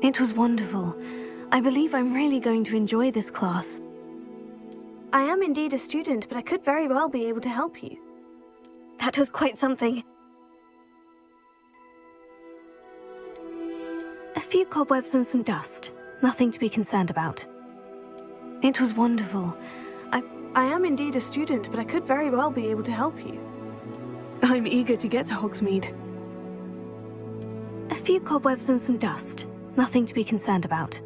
It was wonderful. I believe I'm really going to enjoy this class. I am indeed a student, but I could very well be able to help you. That was quite something. A few cobwebs and some dust. Nothing to be concerned about. It was wonderful. I am indeed a student, but I could very well be able to help you. I'm eager to get to Hogsmeade. A few cobwebs and some dust. Nothing to be concerned about.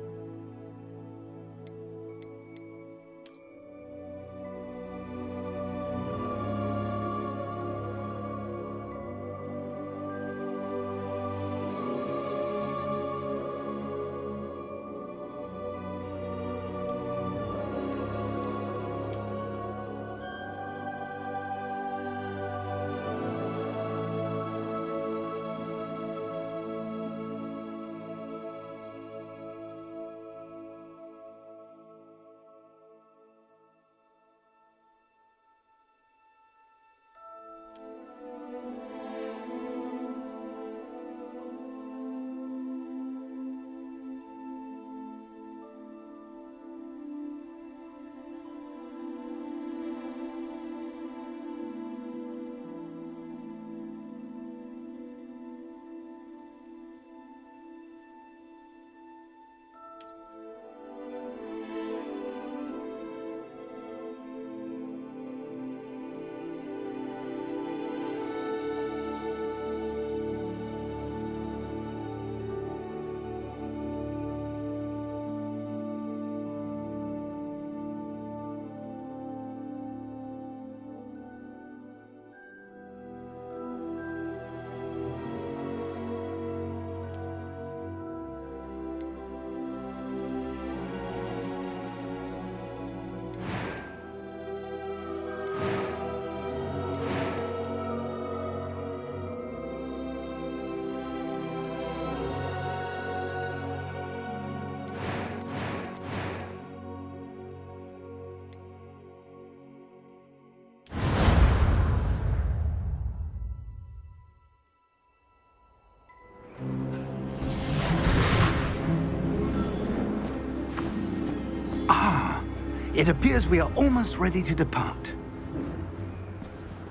It appears we are almost ready to depart.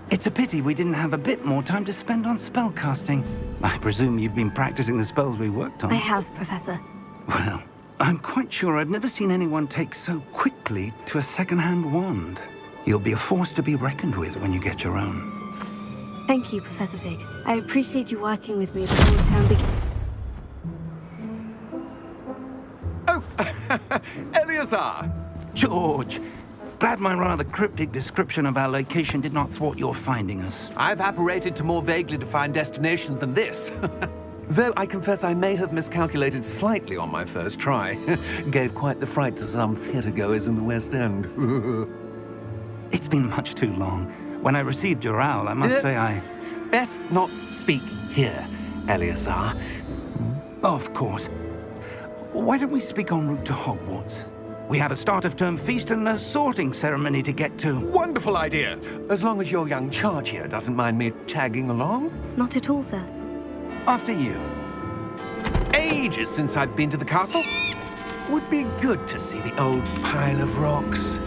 It's a pity we didn't have a bit more time to spend on spellcasting. I presume you've been practicing the spells we worked on. I have, Professor. Well, I'm quite sure I've never seen anyone take so quickly to a second-hand wand. You'll be a force to be reckoned with when you get your own. Thank you, Professor Fig. I appreciate you working with me before the term begins. Oh, Eleazar! George, glad my rather cryptic description of our location did not thwart your finding us. I've apparated to more vaguely defined destinations than this. Though I confess I may have miscalculated slightly on my first try. Gave quite the fright to some theatre-goers in the West End. It's been much too long. When I received your owl, I must say I... Best not speak here, Eleazar. Of course. Why don't we speak en route to Hogwarts? We have a start-of-term feast and a sorting ceremony to get to. Wonderful idea! As long as your young charge here doesn't mind me tagging along. Not at all, sir. After you. Ages since I've been to the castle. Would be good to see the old pile of rocks.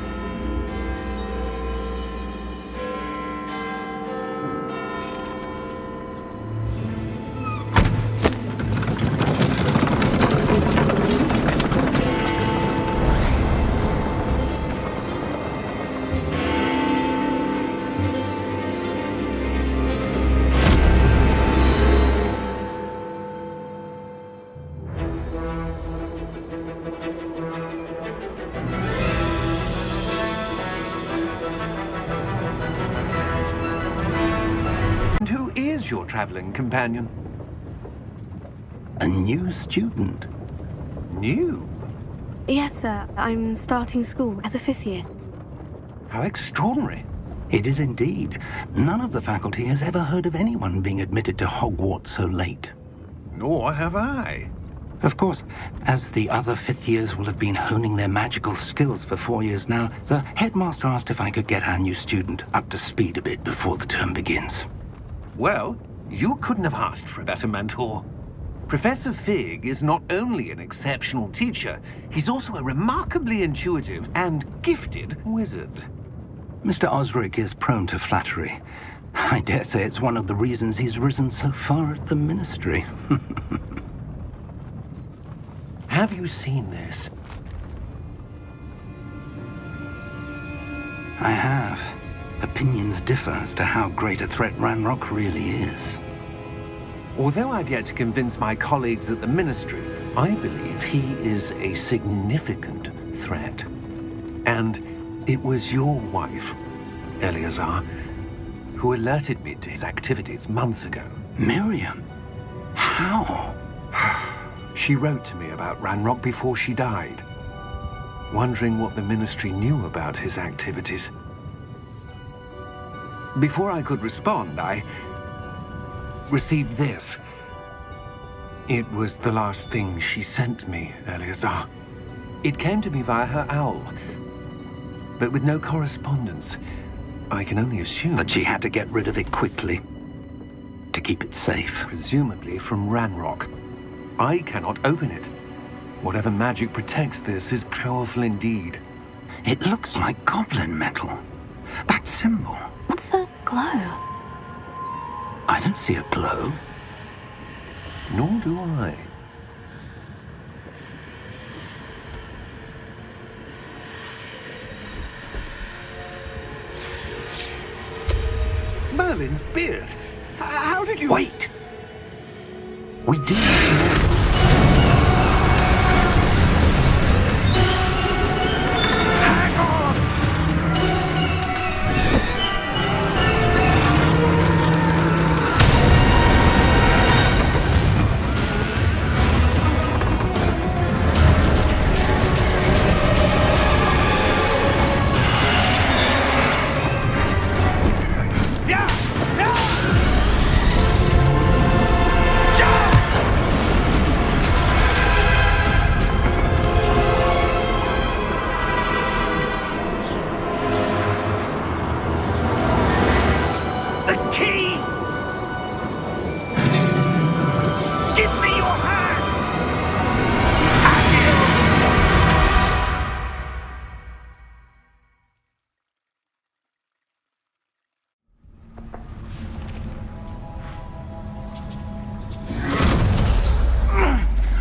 Your traveling companion? A new student. New? Yes, sir. I'm starting school as a 5th year. How extraordinary. It is indeed. None of the faculty has ever heard of anyone being admitted to Hogwarts so late. Nor have I. Of course, as the other 5th years will have been honing their magical skills for 4 years now, the headmaster asked if I could get our new student up to speed a bit before the term begins. Well, you couldn't have asked for a better mentor. Professor Fig is not only an exceptional teacher, he's also a remarkably intuitive and gifted wizard. Mr. Osric is prone to flattery. I dare say it's one of the reasons he's risen so far at the Ministry. Have you seen this? I have. Opinions differ as to how great a threat Ranrock really is. Although I've yet to convince my colleagues at the Ministry, I believe he is a significant threat. And it was your wife, Eleazar, who alerted me to his activities months ago. Miriam? How? She wrote to me about Ranrock before she died, wondering what the Ministry knew about his activities. Before I could respond, I received this. It was the last thing she sent me, Eleazar. It came to me via her owl, but with no correspondence. I can only assume That she had to get rid of it quickly, to keep it safe. presumably from Ranrock. I cannot open it. Whatever magic protects this is powerful indeed. It looks like goblin metal. That symbol. What's the glow? I don't see a glow. Nor do I. Merlin's beard! How did you... Wait! We do need to... Hang on! Yeah! Yeah! The key! Give me your hand!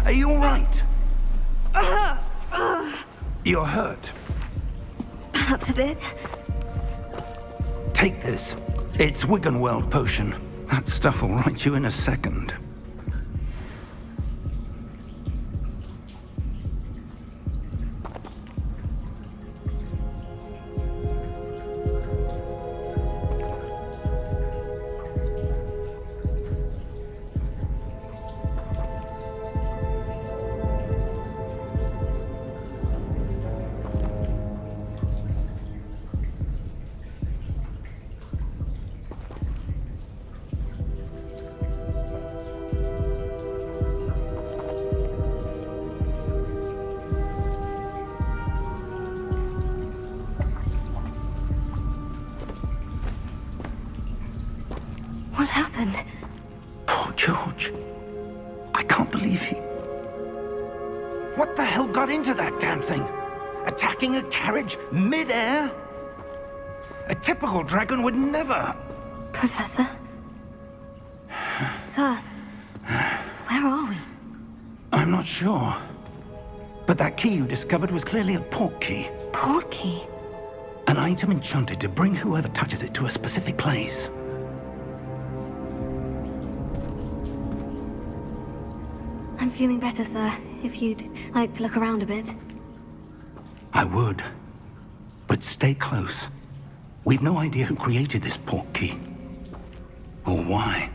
Are you all right? You're hurt. Perhaps a bit. Take this. It's Wiggenweld potion. That stuff will right you in a second. What happened? Poor George. I can't believe he... What the hell got into that damn thing? Attacking a carriage mid-air? A typical dragon would never... Professor? Sir, where are we? I'm not sure. But that key you discovered was clearly a port key. Port key? An item enchanted to bring whoever touches it to a specific place. I'm feeling better, sir. If you'd like to look around a bit. I would. But stay close. We've no idea who created this port key. Or why.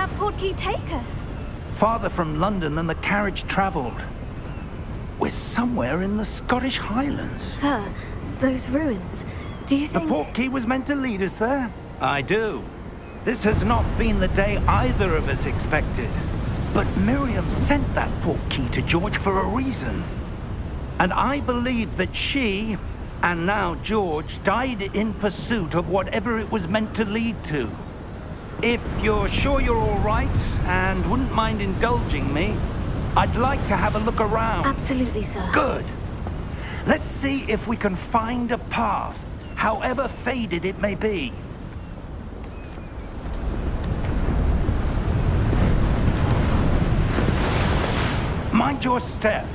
that portkey take us? Farther from London than the carriage travelled. We're somewhere in the Scottish Highlands. Sir, those ruins, do you The think... portkey was meant to lead us there? I do. This has not been the day either of us expected. But Miriam sent that portkey to George for a reason. And I believe that she, and now George, died in pursuit of whatever it was meant to lead to. If you're sure you're all right, and wouldn't mind indulging me, I'd like to have a look around. Absolutely, sir. Good. Let's see if we can find a path, however faded it may be. Mind your step.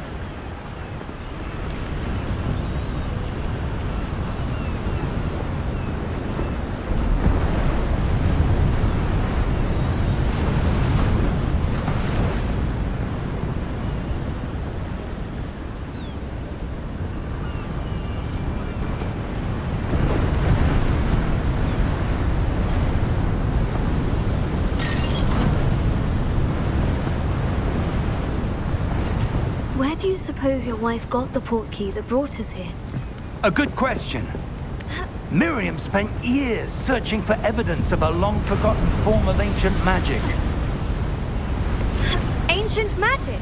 Where do you suppose your wife got the portkey that brought us here? A good question. Miriam spent years searching for evidence of a long-forgotten form of ancient magic. Ancient magic?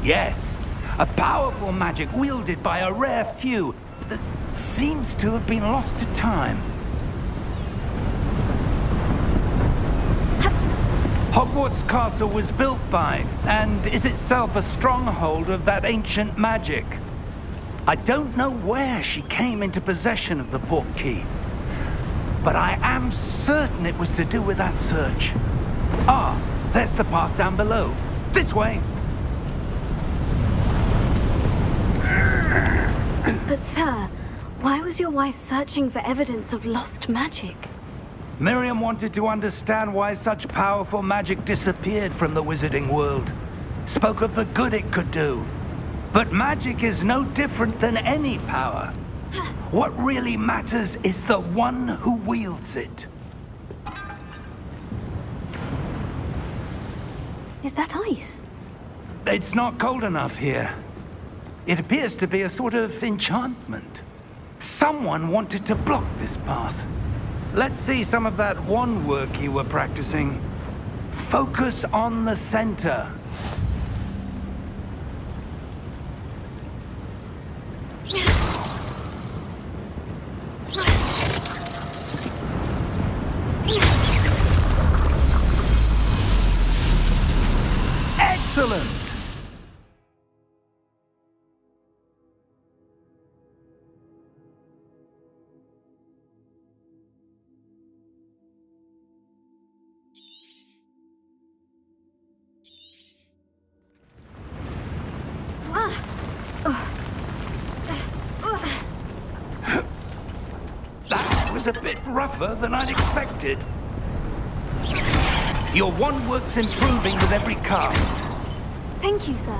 Yes, a powerful magic wielded by a rare few that seems to have been lost to time. Hogwarts Castle was built by, and is itself a stronghold of that ancient magic. I don't know where she came into possession of the portkey, but I am certain it was to do with that search. Ah, there's the path down below. This way. But sir, why was your wife searching for evidence of lost magic? Miriam wanted to understand why such powerful magic disappeared from the wizarding world. Spoke of the good it could do. But magic is no different than any power. What really matters is the one who wields it. Is that ice? It's not cold enough here. It appears to be a sort of enchantment. Someone wanted to block this path. Let's see some of that wand work you were practicing. Focus on the center. Excellent! That was a bit rougher than I'd expected. Your wand work's improving with every cast. Thank you, sir.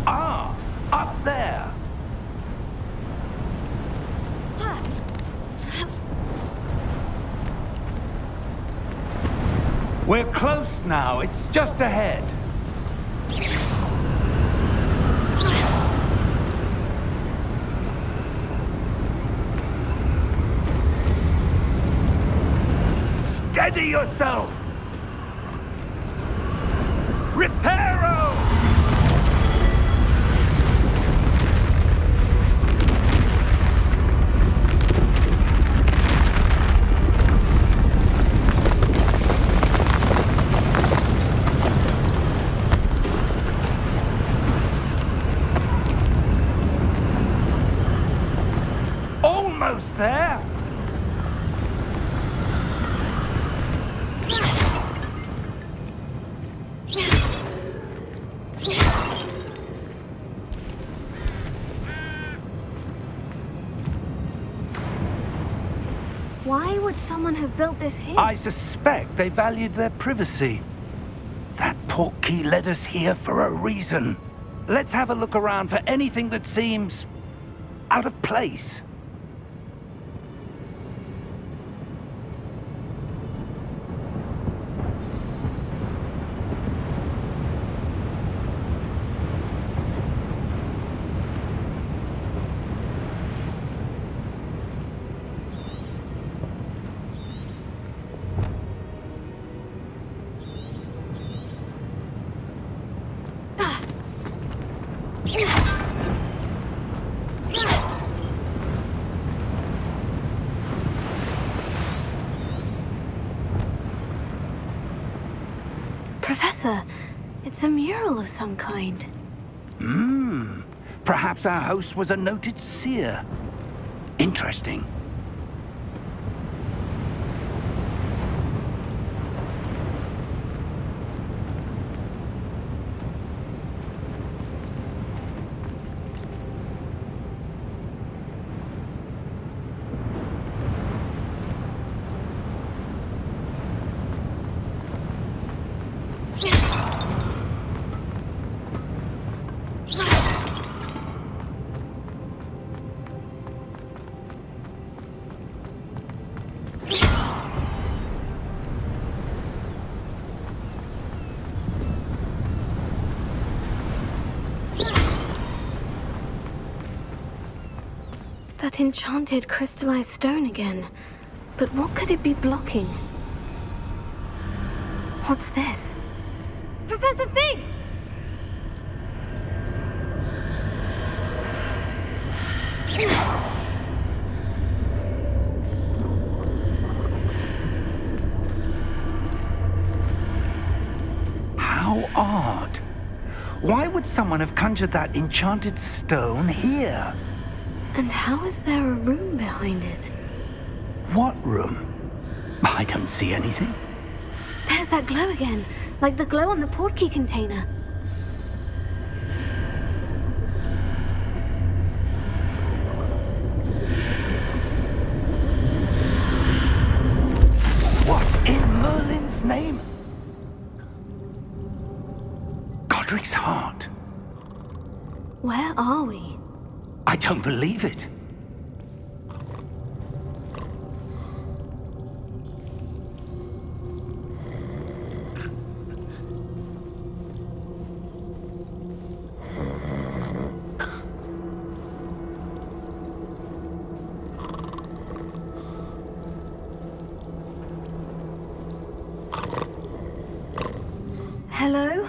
Ah, up there. We're close now. It's just ahead. Steady yourself! Reparo! Almost there! Why would someone have built this here? I suspect they valued their privacy. That portkey led us here for a reason. Let's have a look around for anything that seems out of place. Professor, it's a mural of some kind. Perhaps our host was a noted seer. Interesting. That enchanted crystallized stone again. But what could it be blocking? What's this? Professor Fig! How odd. Why would someone have conjured that enchanted stone here? And how is there a room behind it? What room? I don't see anything. There's that glow again, like the glow on the portkey container. What in Merlin's name? Godric's heart. Where are we? I don't believe it. Hello?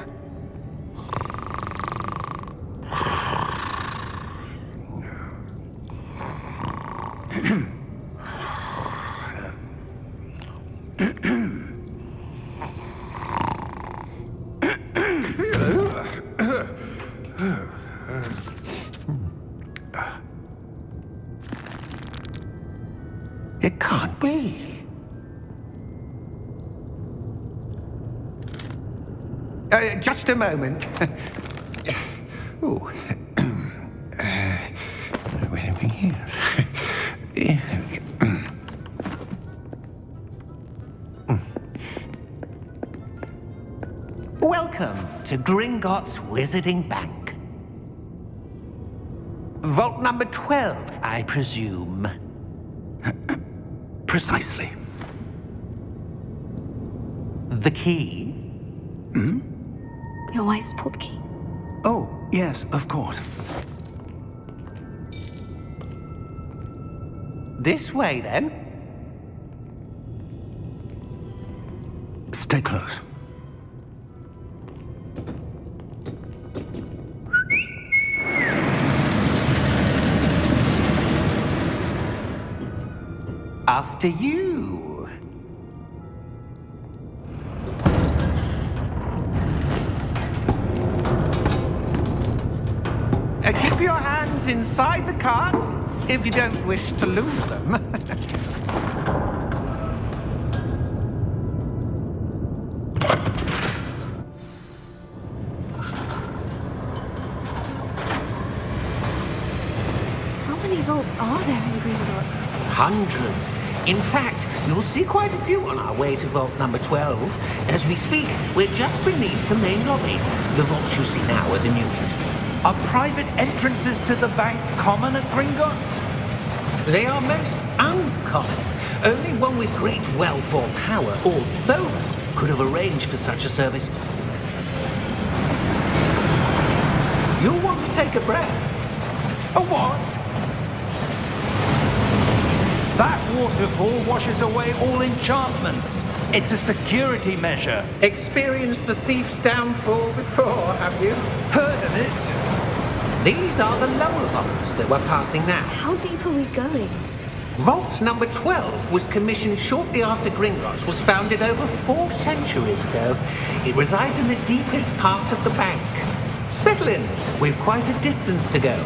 It can't be. Just a moment. Oh. Where are we here? Welcome to Gringotts Wizarding Bank. Vault number 12, I presume. Precisely. The key? Your wife's portkey. Oh, yes, of course. This way, then. Stay close. After you. Keep your hands inside the cart if you don't wish to lose them. How many vaults are there in Gringotts? Hundreds. In fact, you'll see quite a few on our way to vault number 12. As we speak, we're just beneath the main lobby. The vaults you see now are the newest. Are private entrances to the bank common at Gringotts? They are most uncommon. Only one with great wealth or power, or both, could have arranged for such a service. You'll want to take a breath. A what? That waterfall washes away all enchantments. It's a security measure. Experienced the thief's downfall before, have you? Heard of it? These are the lower vaults that we're passing now. How deep are we going? Vault number 12 was commissioned shortly after Gringotts was founded over 4 centuries ago. It resides in the deepest part of the bank. Settle in. We've quite a distance to go.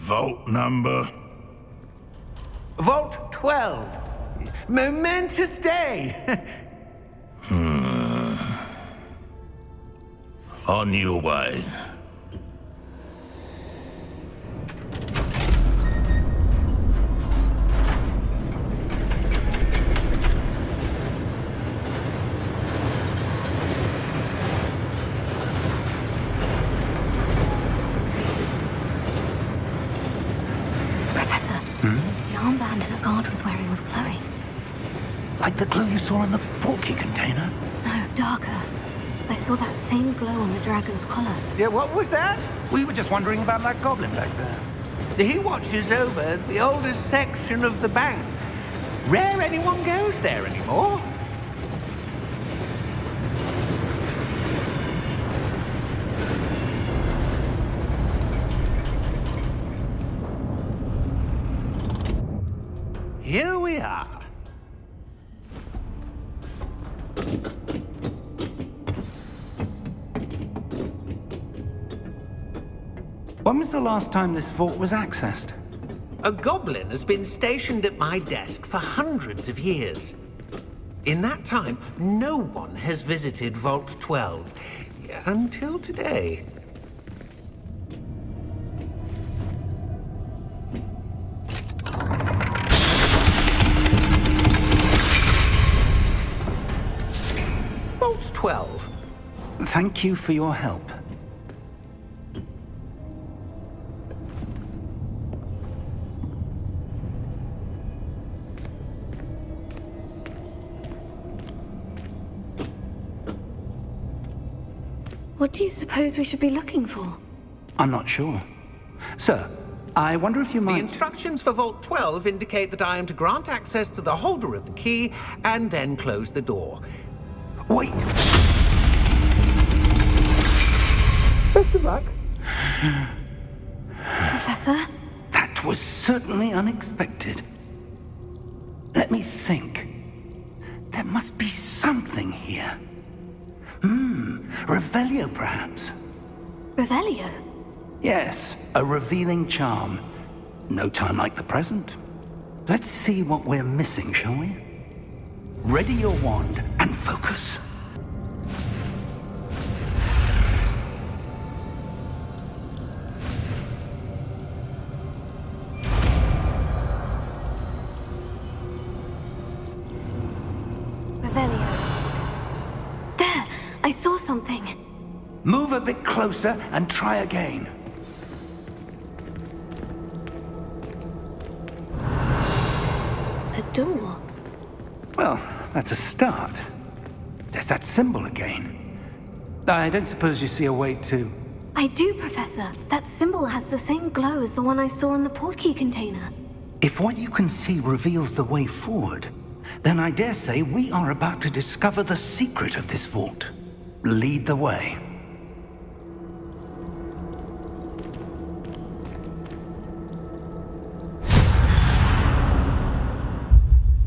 Vault number? Vault 12. Momentous day. On your way. Professor, the armband that guard was wearing was glowing. Like the glow you saw in the portkey container? No, darker. I saw that same glow on the dragon's collar. Yeah, what was that? We were just wondering about that goblin back there. He watches over the oldest section of the bank. Rare anyone goes there anymore. Here we are. When was the last time this vault was accessed? A goblin has been stationed at my desk for hundreds of years. In that time, no one has visited Vault 12. Until today. Vault 12. Thank you for your help. What do you suppose we should be looking for? I'm not sure. Sir, I wonder if you The might... instructions for Vault 12 indicate that I am to grant access to the holder of the key and then close the door. Wait! Best of luck. Professor? That was certainly unexpected. Let me think. There must be something here. Revelio, perhaps? Revelio? Yes, a revealing charm. No time like the present. Let's see what we're missing, shall we? Ready your wand and focus. Revelio. There! I saw something. Move a bit closer and try again. A door. Well, that's a start. There's that symbol again. I don't suppose you see a way to... I do, Professor. That symbol has the same glow as the one I saw in the portkey container. If what you can see reveals the way forward, then I dare say we are about to discover the secret of this vault. Lead the way.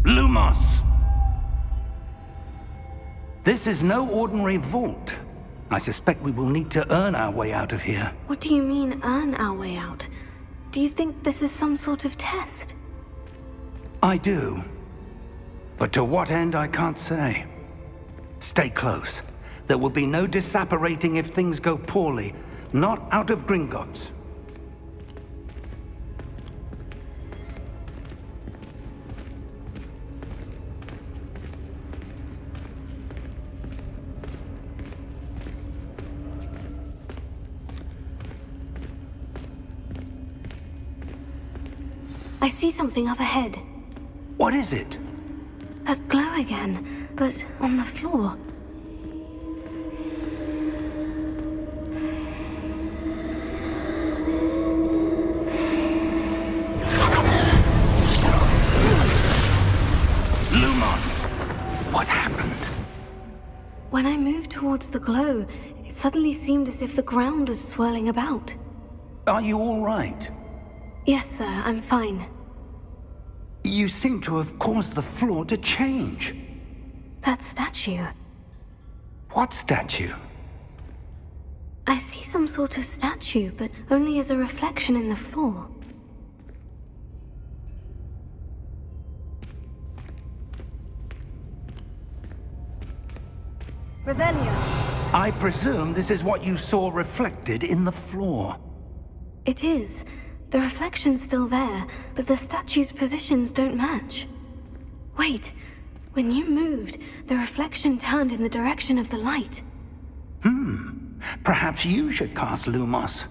Lumos! This is no ordinary vault. I suspect we will need to earn our way out of here. What do you mean, earn our way out? Do you think this is some sort of test? I do. But to what end, I can't say. Stay close. There will be no disapparating if things go poorly. Not out of Gringotts. I see something up ahead. What is it? That glow again, but on the floor. Lumos! What happened? When I moved towards the glow, it suddenly seemed as if the ground was swirling about. Are you all right? Yes, sir, I'm fine. You seem to have caused the floor to change. That statue. What statue? I see some sort of statue, but only as a reflection in the floor. Revelio. I presume this is what you saw reflected in the floor. It is. The reflection's still there, but the statue's positions don't match. Wait, when you moved, the reflection turned in the direction of the light. Perhaps you should cast Lumos.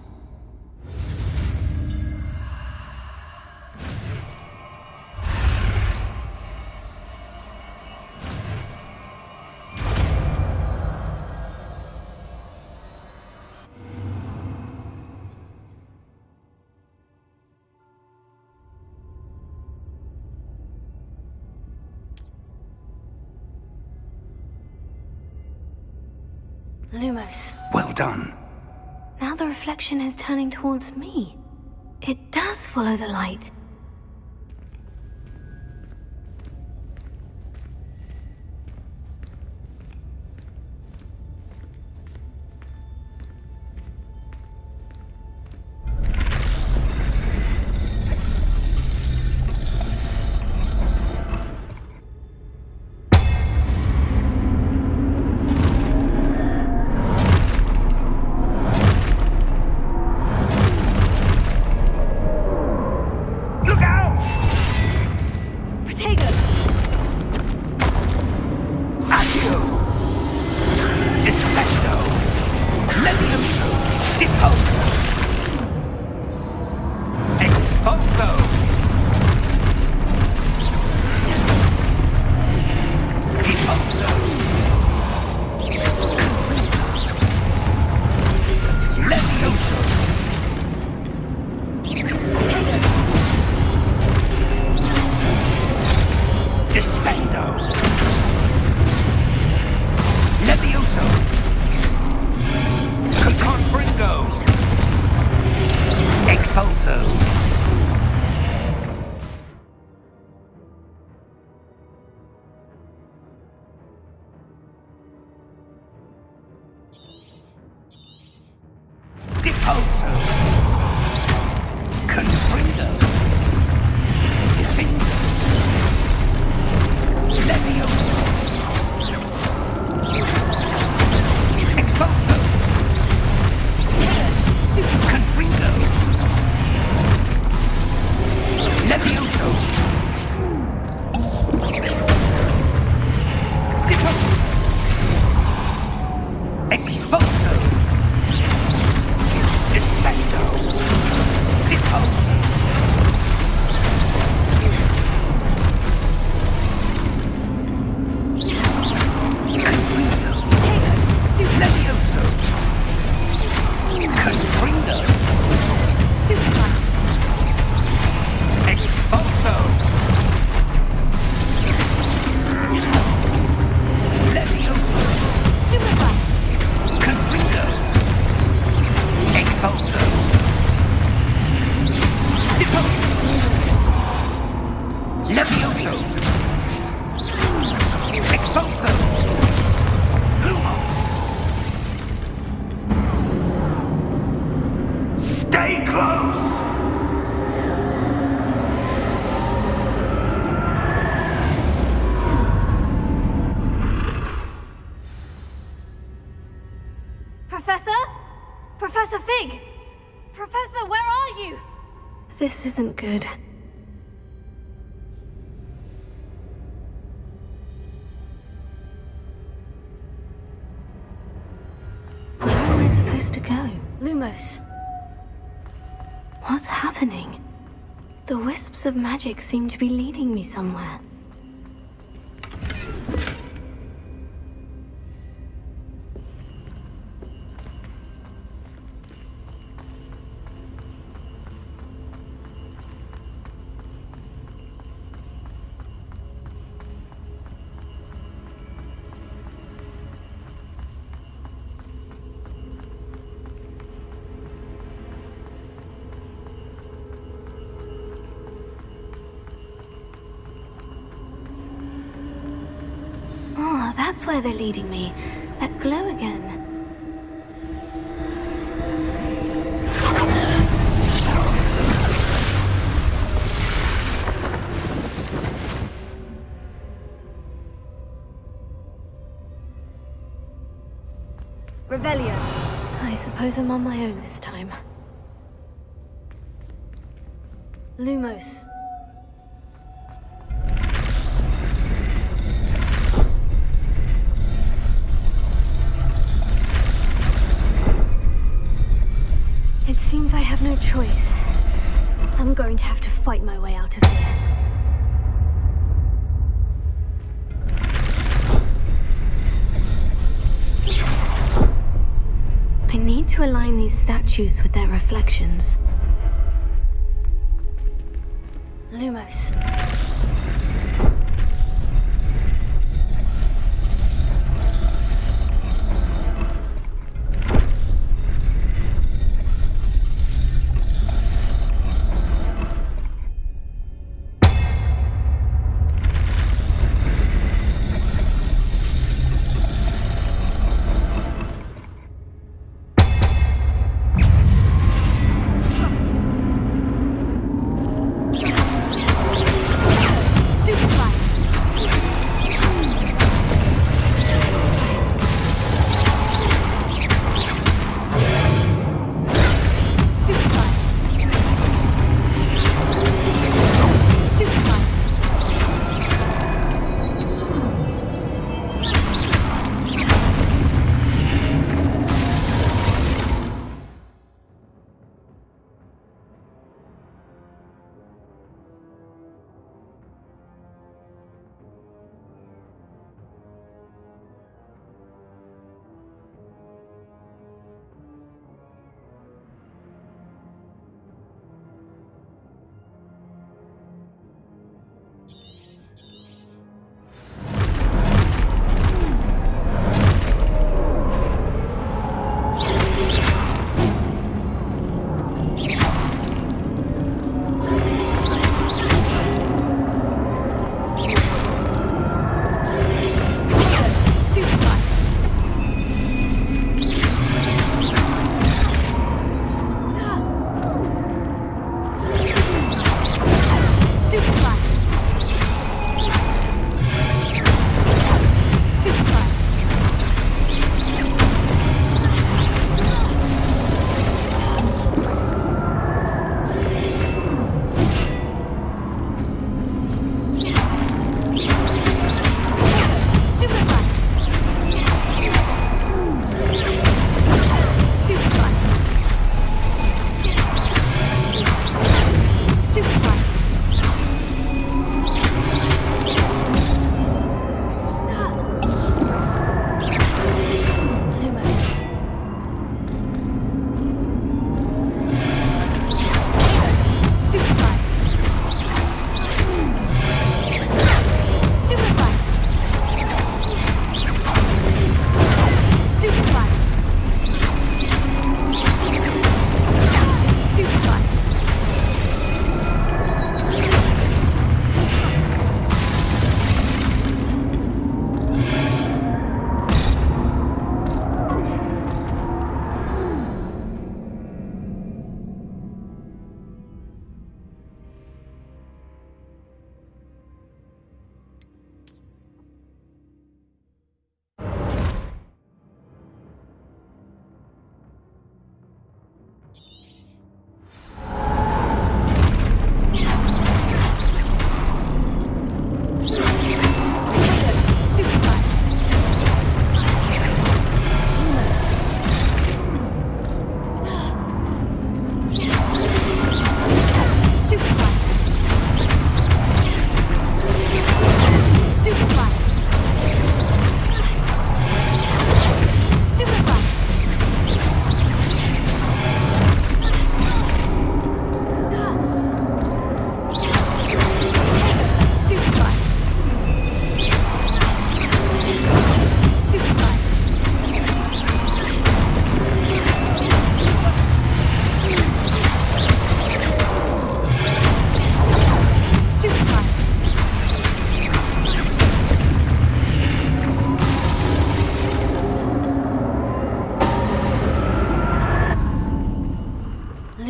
Lumos. Well done. Now the reflection is turning towards me. It does follow the light. Professor Fig! Professor, where are you? This isn't good. Where am I supposed to go? Lumos. What's happening? The wisps of magic seem to be leading me somewhere. Oh, that's where they're leading me. That glow again. Revelio. I suppose I'm on my own this time. Lumos. It seems I have no choice. I'm going to have to fight my way out of here. I need to align these statues with their reflections. Lumos.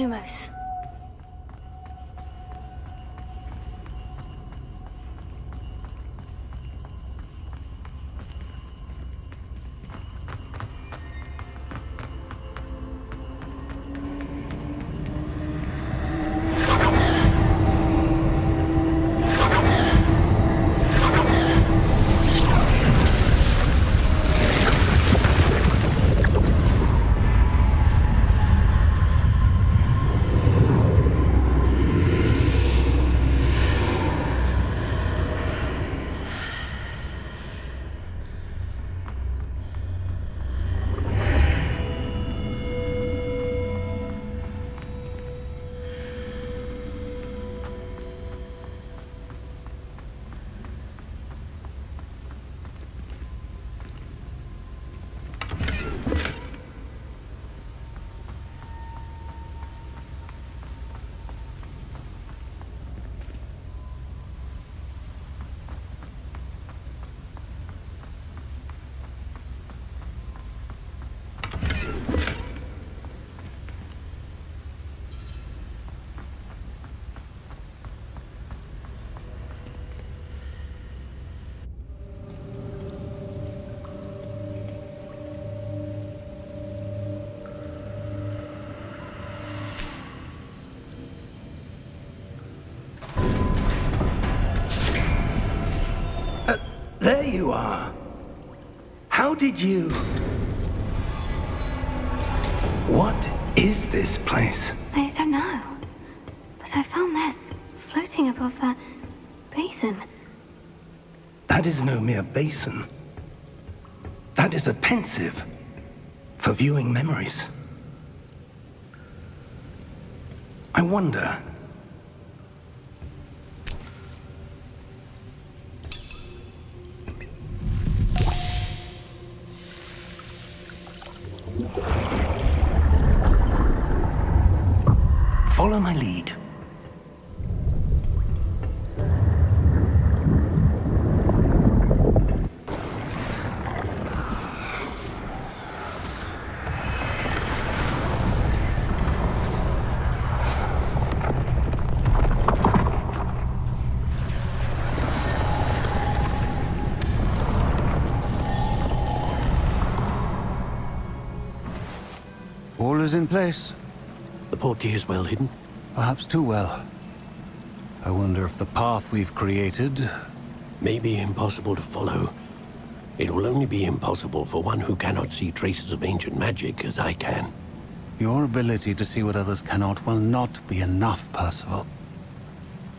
Lumos. There you are. How did you... What is this place? I don't know. But I found this floating above that basin. That is no mere basin. That is a pensive for viewing memories. I wonder... Follow my lead. All is in place. The portkey is well hidden. Perhaps too well. I wonder if the path we've created... May be impossible to follow. It will only be impossible for one who cannot see traces of ancient magic as I can. Your ability to see what others cannot will not be enough, Percival.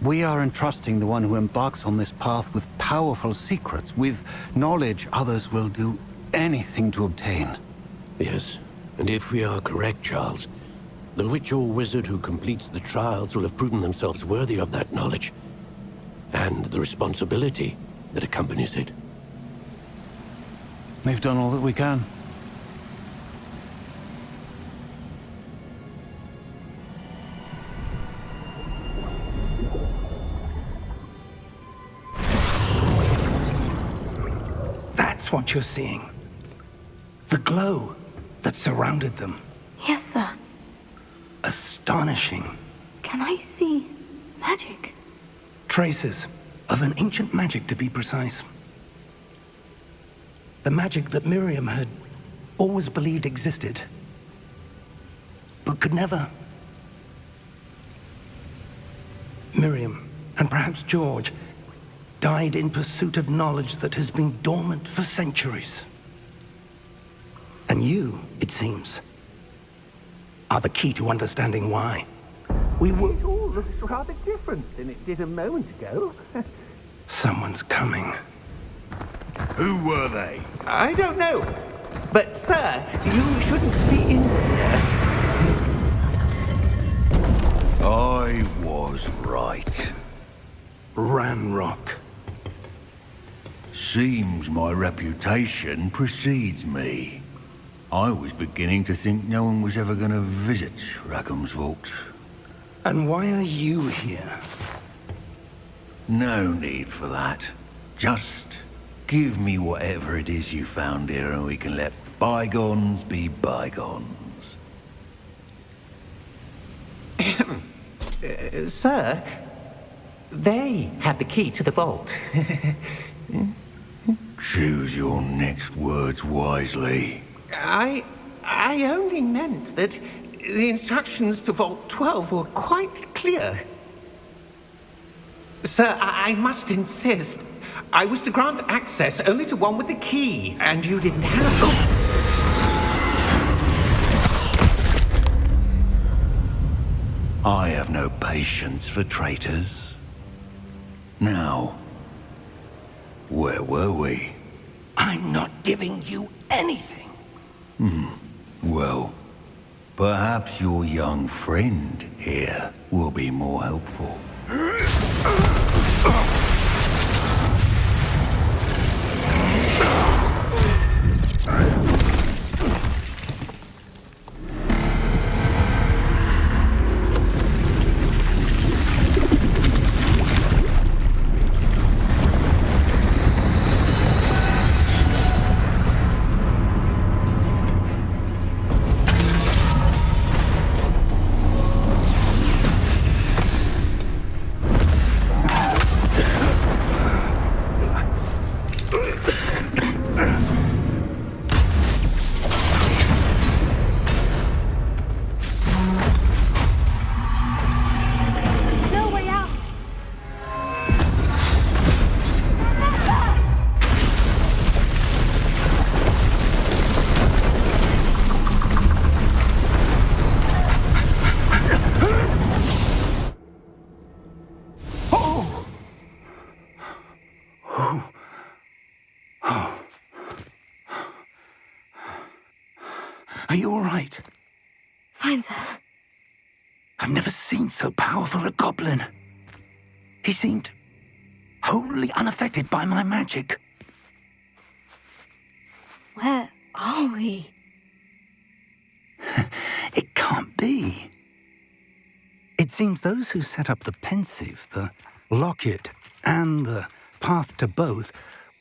We are entrusting the one who embarks on this path with powerful secrets, with knowledge others will do anything to obtain. Yes, and if we are correct, Charles, the witch or wizard who completes the trials will have proven themselves worthy of that knowledge, and the responsibility that accompanies it. We've done all that we can. That's what you're seeing. The glow that surrounded them. Yes, sir. Astonishing. Can I see magic? Traces of an ancient magic, to be precise. The magic that Miriam had always believed existed, but could never. Miriam, and perhaps George, died in pursuit of knowledge that has been dormant for centuries. And you, it seems, are the key to understanding why. We were... It all looks rather different than it did a moment ago. Someone's coming. Who were they? I don't know. But, sir, you shouldn't be in here. I was right. Ranrock. Seems my reputation precedes me. I was beginning to think no one was ever going to visit Rackham's Vault. And why are you here? No need for that. Just give me whatever it is you found here and we can let bygones be bygones. Sir, they had the key to the vault. Choose your next words wisely. I only meant that the instructions to Vault 12 were quite clear. Sir, I must insist. I was to grant access only to one with the key, and you didn't have... I have no patience for traitors. Now, where were we? I'm not giving you anything. Well, perhaps your young friend here will be more helpful. No way out! Are you all right? Fine, sir. I've never seen so powerful a goblin. He seemed wholly unaffected by my magic. Where are we? It can't be. It seems those who set up the pensive, the locket, and the path to both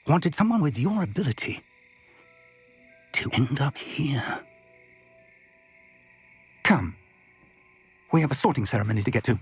wanted someone with your ability to end up here. Come. We have a sorting ceremony to get to.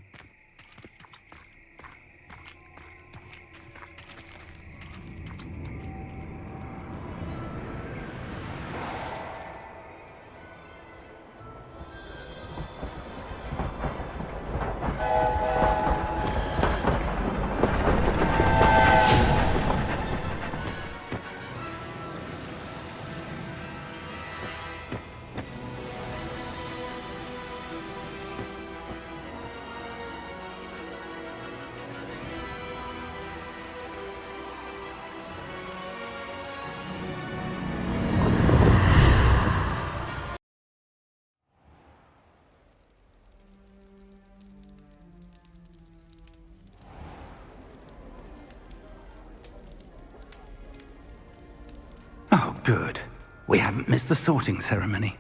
Oh, good. We haven't missed the sorting ceremony.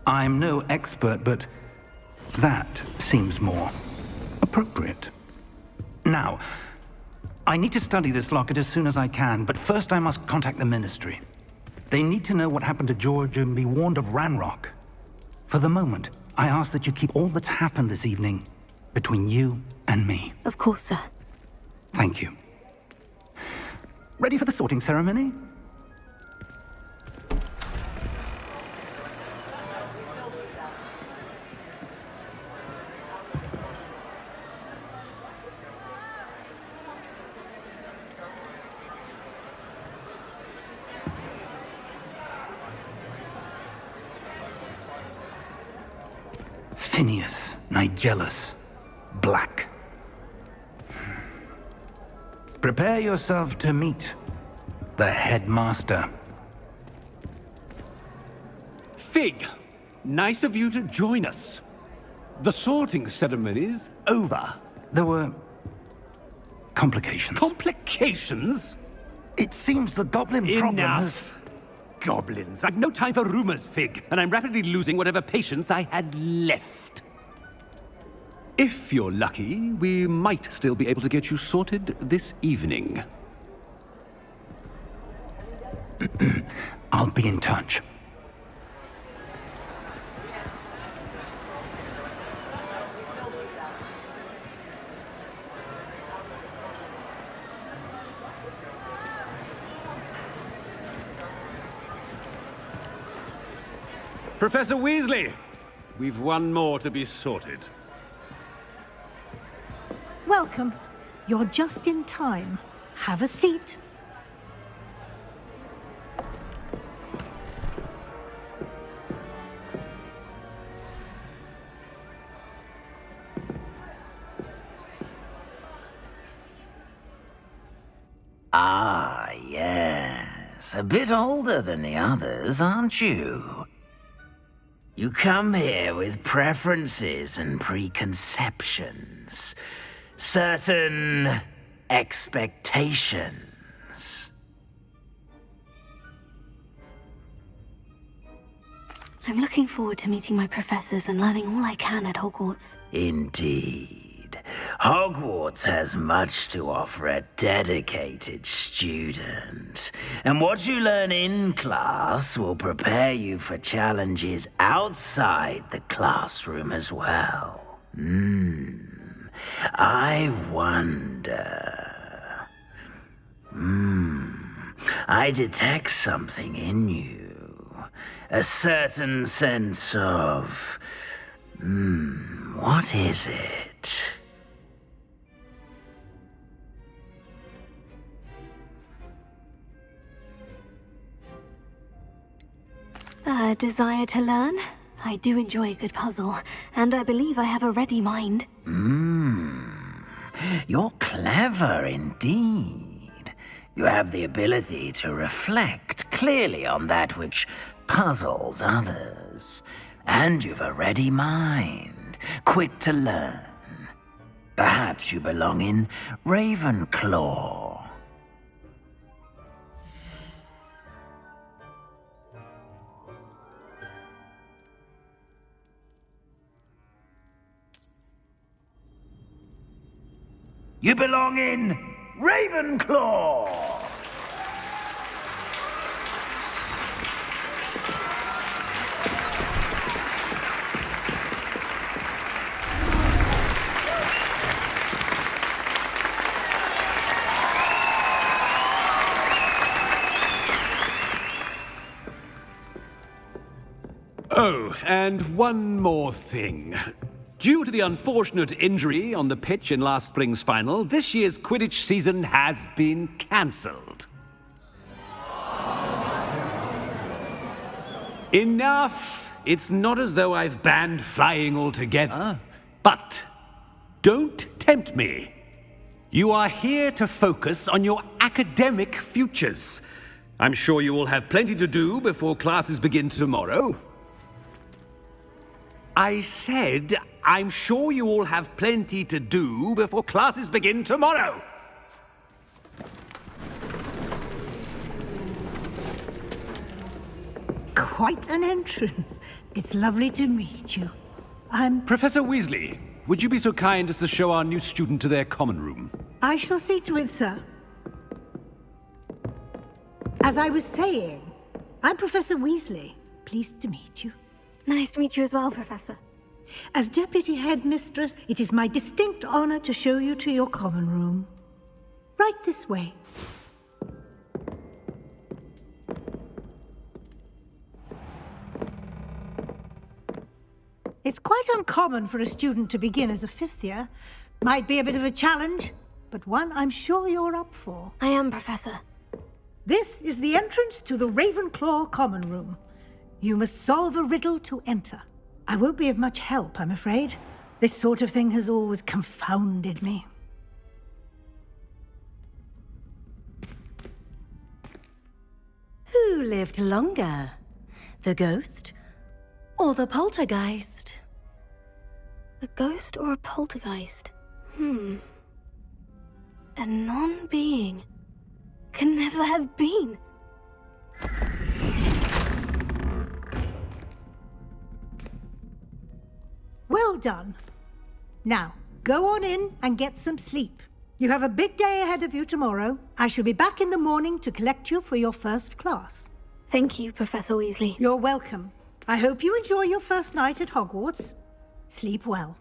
I'm no expert, but that seems more appropriate. Now, I need to study this locket as soon as I can, but first I must contact the Ministry. They need to know what happened to George and be warned of Ranrock. For the moment, I ask that you keep all that's happened this evening between you and me. Of course, sir. Thank you. Ready for the sorting ceremony? Phineas, Nigellus, Black. Prepare yourself to meet the headmaster. Fig, nice of you to join us. The sorting ceremony's over. There were complications. Complications? It seems the goblin problem has... Enough. Goblins. I've no time for rumors, Fig, and I'm rapidly losing whatever patience I had left. If you're lucky, we might still be able to get you sorted this evening. I'll be in touch. Professor Weasley, we've one more to be sorted. Welcome. You're just in time. Have a seat. Ah, yes. A bit older than the others, aren't you? You come here with preferences and preconceptions. Certain expectations. I'm looking forward to meeting my professors and learning all I can at Hogwarts. Indeed. Hogwarts has much to offer a dedicated student. And what you learn in class will prepare you for challenges outside the classroom as well. I wonder... I detect something in you. A certain sense of... what is it? A desire to learn? I do enjoy a good puzzle, and I believe I have a ready mind. You're clever indeed. You have the ability to reflect clearly on that which puzzles others. And you've a ready mind, quick to learn. Perhaps you belong in Ravenclaw. You belong in Ravenclaw! Oh, and one more thing. Due to the unfortunate injury on the pitch in last spring's final, this year's Quidditch season has been cancelled. Enough! It's not as though I've banned flying altogether. But don't tempt me. You are here to focus on your academic futures. I'm sure you will have plenty to do before classes begin tomorrow. I said, I'm sure you all have plenty to do before classes begin tomorrow. Quite an entrance. It's lovely to meet you. Professor Weasley, would you be so kind as to show our new student to their common room? I shall see to it, sir. As I was saying, I'm Professor Weasley. Pleased to meet you. Nice to meet you as well, Professor. As Deputy Headmistress, it is my distinct honor to show you to your common room. Right this way. It's quite uncommon for a student to begin as a fifth year. Might be a bit of a challenge, but one I'm sure you're up for. I am, Professor. This is the entrance to the Ravenclaw common room. You must solve a riddle to enter. I won't be of much help, I'm afraid. This sort of thing has always confounded me. Who lived longer? The ghost or the poltergeist? A ghost or a poltergeist? A non-being can never have been. Well done. Now, go on in and get some sleep. You have a big day ahead of you tomorrow. I shall be back in the morning to collect you for your first class. Thank you, Professor Weasley. You're welcome. I hope you enjoy your first night at Hogwarts. Sleep well.